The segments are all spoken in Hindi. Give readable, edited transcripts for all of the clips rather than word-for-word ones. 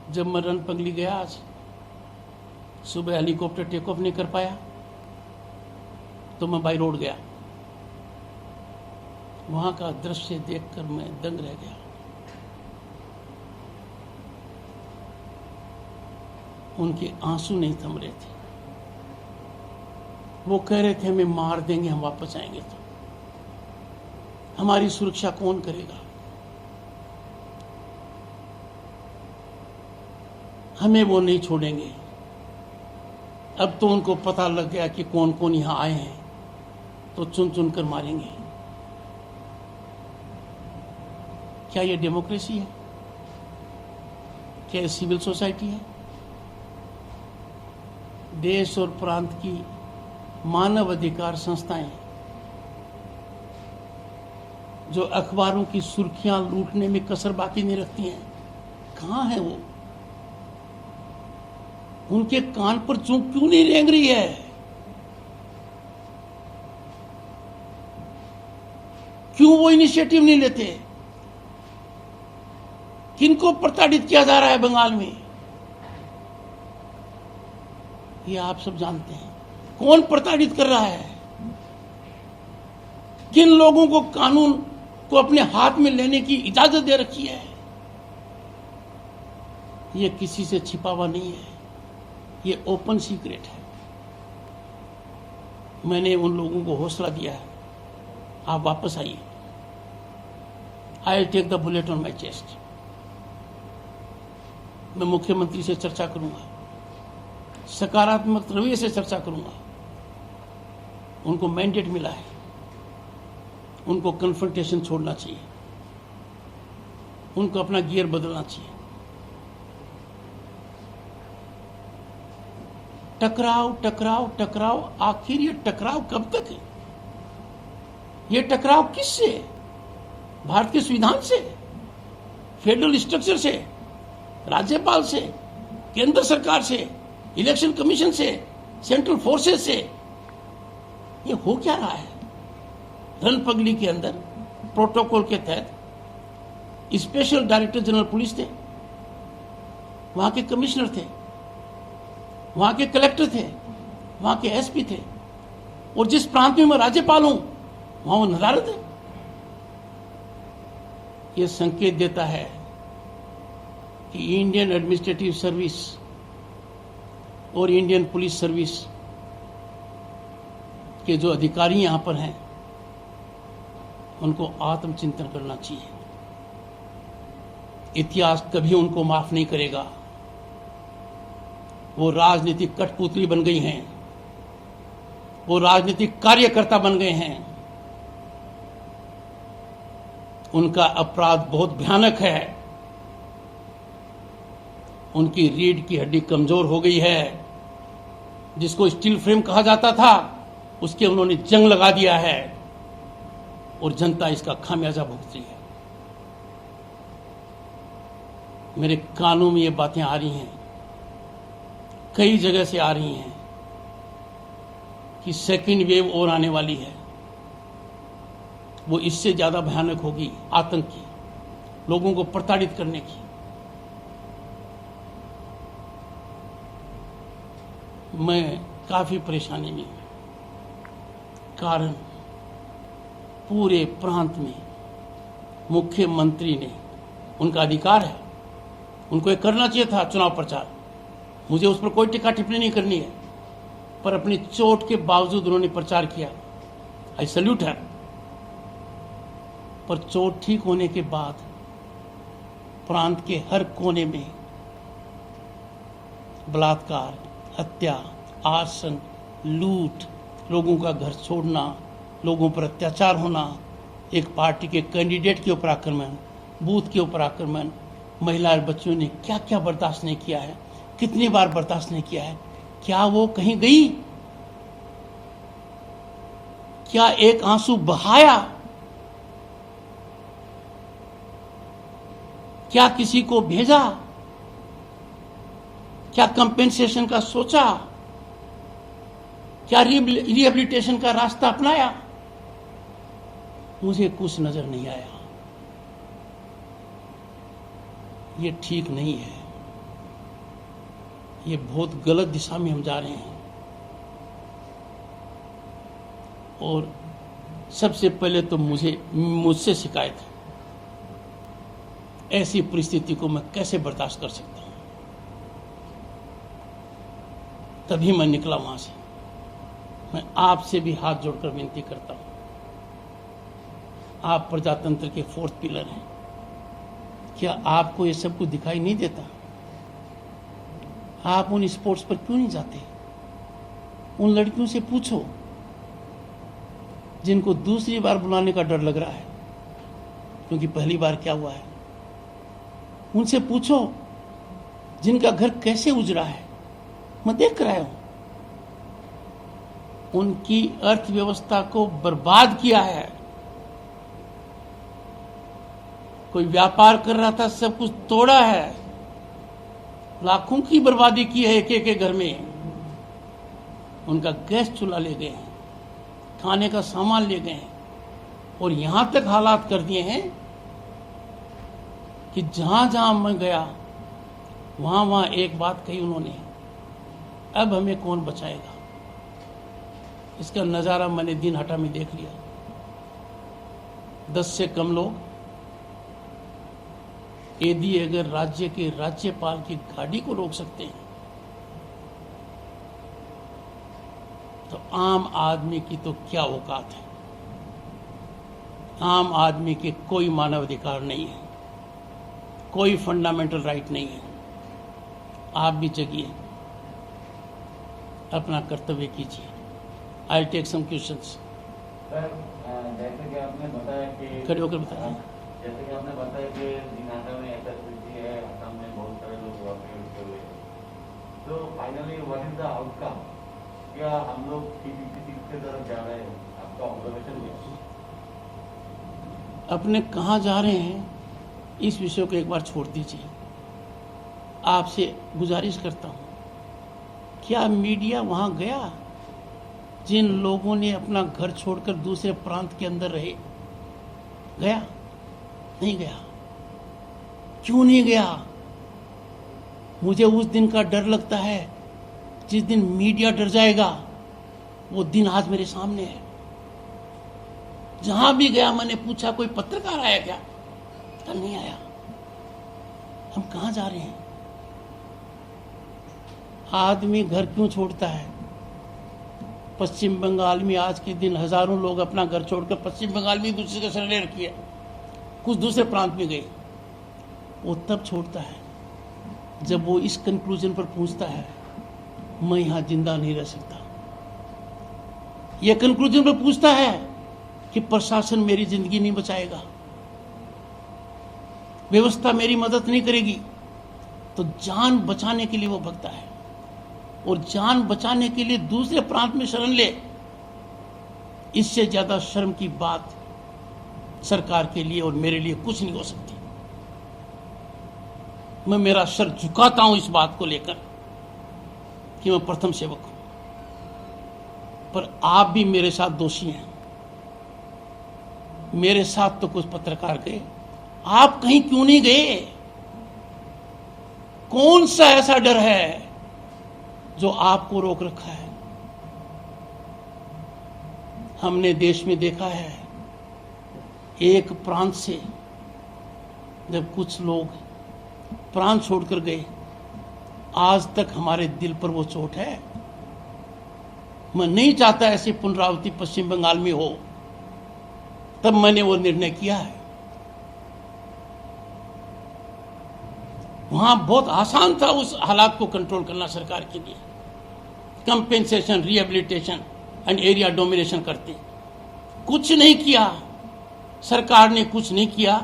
जब मैं रणपंगली गया आज सुबह, हेलीकॉप्टर टेक ऑफ नहीं कर पाया तो मैं बाई रोड गया। वहां का दृश्य देखकर मैं दंग रह गया। उनके आंसू नहीं थम रहे थे। वो कह रहे थे हमें मार देंगे, हम वापस आएंगे तो हमारी सुरक्षा कौन करेगा? हमें वो नहीं छोड़ेंगे। अब तो उनको पता लग गया कि कौन कौन यहां आए हैं, तो चुन चुन कर मारेंगे। क्या ये डेमोक्रेसी है? क्या ये सिविल सोसाइटी है? देश और प्रांत की मानव अधिकार संस्थाएं जो अखबारों की सुर्खियां लूटने में कसर बाकी नहीं रखती हैं, कहां है वो? उनके कान पर चूक क्यों नहीं रेंग रही है? क्यों वो इनिशिएटिव नहीं लेते? किनको प्रताड़ित किया जा रहा है बंगाल में, ये आप सब जानते हैं। कौन प्रताड़ित कर रहा है? किन लोगों को कानून को अपने हाथ में लेने की इजाजत दे रखी है? ये किसी से छिपा हुआ नहीं है, ये ओपन सीक्रेट है। मैंने उन लोगों को हौसला दिया है, आप वापस आइए। I will take the bullet on my chest. मैं मुख्यमंत्री से चर्चा करूंगा, सकारात्मक रवैये से चर्चा करूंगा। उनको मैंडेट मिला है, उनको कन्फ्रंटेशन छोड़ना चाहिए, उनको अपना गियर बदलना चाहिए। टकराव टकराव टकराव, आखिर ये टकराव कब तक है? ये टकराव किससे? भारत के संविधान से, फेडरल स्ट्रक्चर से, राज्यपाल से, केंद्र सरकार से, इलेक्शन कमीशन से, सेंट्रल फोर्सेस से? ये हो क्या रहा है? रणपगली के अंदर प्रोटोकॉल के तहत स्पेशल डायरेक्टर जनरल पुलिस थे, वहां के कमिश्नर थे, वहां के कलेक्टर थे, वहां के एसपी थे, और जिस प्रांत में मैं राज्यपाल हूं वहां वो नदारत है। यह संकेत देता है कि इंडियन एडमिनिस्ट्रेटिव सर्विस और इंडियन पुलिस सर्विस के जो अधिकारी यहां पर हैं उनको आत्मचिंतन करना चाहिए। इतिहास कभी उनको माफ नहीं करेगा। वो राजनीतिक कठपुतली बन गई हैं, वो राजनीतिक कार्यकर्ता बन गए हैं। उनका अपराध बहुत भयानक है। उनकी रीढ़ की हड्डी कमजोर हो गई है। जिसको स्टील फ्रेम कहा जाता था उसके उन्होंने जंग लगा दिया है, और जनता इसका खामियाजा भुगत रही है। मेरे कानों में ये बातें आ रही हैं, कई जगह से आ रही हैं कि सेकेंड वेव और आने वाली है। वो इससे ज्यादा भयानक होगी, आतंक की, लोगों को प्रताड़ित करने की। मैं काफी परेशानी में हूं। कारण पूरे प्रांत में मुख्यमंत्री ने, उनका अधिकार है, उनको ये करना चाहिए था चुनाव प्रचार, मुझे उस पर कोई टिक्का टिप्पणी नहीं करनी है, पर अपनी चोट के बावजूद उन्होंने प्रचार किया। आई सल्यूट है। पर चोट ठीक होने के बाद प्रांत के हर कोने में बलात्कार, हत्या, आर्सन, लूट, लोगों का घर छोड़ना, लोगों पर अत्याचार होना, एक पार्टी के कैंडिडेट के ऊपर आक्रमण, बूथ के ऊपर आक्रमण, महिला और बच्चों ने क्या क्या बर्दाश्त नहीं किया है, कितनी बार बर्दाश्त नहीं किया है। क्या वो कहीं गई? क्या एक आंसू बहाया? क्या किसी को भेजा? क्या कंपेंसेशन का सोचा? क्या रिहेबिलिटेशन का रास्ता अपनाया? मुझे कुछ नजर नहीं आया। ये ठीक नहीं है। ये बहुत गलत दिशा में हम जा रहे हैं। और सबसे पहले तो मुझसे शिकायत है, ऐसी परिस्थिति को मैं कैसे बर्दाश्त कर सकता हूं। तभी मैं निकला वहां से। मैं आपसे भी हाथ जोड़कर विनती करता हूं, आप प्रजातंत्र के फोर्थ पिलर हैं, क्या आपको ये सब कुछ दिखाई नहीं देता? आप उन स्पोर्ट्स पर क्यों नहीं जाते? उन लड़कियों से पूछो जिनको दूसरी बार बुलाने का डर लग रहा है, क्योंकि पहली बार क्या हुआ है। उनसे पूछो जिनका घर कैसे उजड़ा है, मैं देख रहा हूं। उनकी अर्थव्यवस्था को बर्बाद किया है। कोई व्यापार कर रहा था, सब कुछ तोड़ा है। लाखों की बर्बादी की है एक एक घर में। उनका गैस चूल्हा ले गए हैं, खाने का सामान ले गए हैं, और यहां तक हालात कर दिए हैं कि जहां जहां मैं गया वहां वहां एक बात कही उन्होंने, अब हमें कौन बचाएगा। इसका नजारा मैंने दिनहाटा में देख लिया। 10 से कम लोग, यदि अगर राज्य के राज्यपाल की गाड़ी को रोक सकते हैं तो आम आदमी की तो क्या औकात है। आम आदमी के कोई मानवाधिकार नहीं है, कोई फंडामेंटल राइट नहीं है। आप भी जगिए, अपना कर्तव्य कीजिए। I take some questions. Sir, जैसे कि आपने बताया कि खड़े होकर बताइए। जैसे कि आपने बताया कि दिनाटा में ऐसा स्थिति है, असम में बहुत सारे लोग वाकई उठे हुए हैं, तो finally what is the outcome? क्या हम लोग किसी के तरफ जा रहे हैं? आपका ऑब्जर्वेशन क्या है? अपने कहाँ जा रहे हैं इस विषय को एक बार छोड़ दीजिए। आपसे गुजारिश करता हूं, क्या मीडिया वहां गया? जिन लोगों ने अपना घर छोड़कर दूसरे प्रांत के अंदर रहे, गया? नहीं गया। क्यों नहीं गया? मुझे उस दिन का डर लगता है जिस दिन मीडिया डर जाएगा। वो दिन आज मेरे सामने है। जहां भी गया मैंने पूछा कोई पत्रकार आया क्या? कल नहीं आया। हम कहां जा रहे हैं? आदमी घर क्यों छोड़ता है? पश्चिम बंगाल में आज के दिन हजारों लोग अपना घर छोड़कर पश्चिम बंगाल में दूसरे का शरण ले रखी है, कुछ दूसरे प्रांत में गए। वो तब छोड़ता है जब वो इस कंक्लूजन पर पहुंचता है, मैं यहां जिंदा नहीं रह सकता। ये कंक्लूजन पर पूछता है कि प्रशासन मेरी जिंदगी नहीं बचाएगा, व्यवस्था मेरी मदद नहीं करेगी, तो जान बचाने के लिए वो भगता है। और जान बचाने के लिए दूसरे प्रांत में शरण ले, इससे ज्यादा शर्म की बात सरकार के लिए और मेरे लिए कुछ नहीं हो सकती। मैं मेरा सर झुकाता हूं इस बात को लेकर कि मैं प्रथम सेवक हूं, पर आप भी मेरे साथ दोषी हैं। मेरे साथ तो कुछ पत्रकार गए, आप कहीं क्यों नहीं गए? कौन सा ऐसा डर है जो आपको रोक रखा है? हमने देश में देखा है, एक प्रांत से जब कुछ लोग प्राण छोड़कर गए, आज तक हमारे दिल पर वो चोट है। मैं नहीं चाहता ऐसी पुनरावृत्ति पश्चिम बंगाल में हो, तब मैंने वो निर्णय किया है। वहां बहुत आसान था उस हालात को कंट्रोल करना सरकार के लिए। Compensation, rehabilitation and area domination करते, कुछ नहीं किया। सरकार ने कुछ नहीं किया,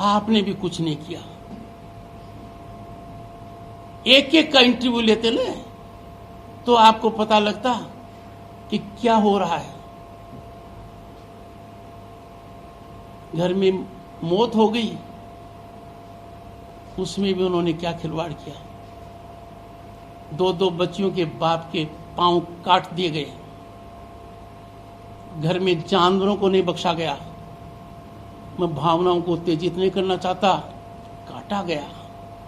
आपने भी कुछ नहीं किया। एक एक का इंटरव्यू लेते ना तो आपको पता लगता कि क्या हो रहा है। घर में मौत हो गई, उसमें भी उन्होंने क्या खिलवाड़ किया। 2-2 बच्चियों के बाप के पांव काट दिए गए, घर में जानवरों को नहीं बख्शा गया। मैं भावनाओं को उत्तेजित नहीं करना चाहता, काटा गया।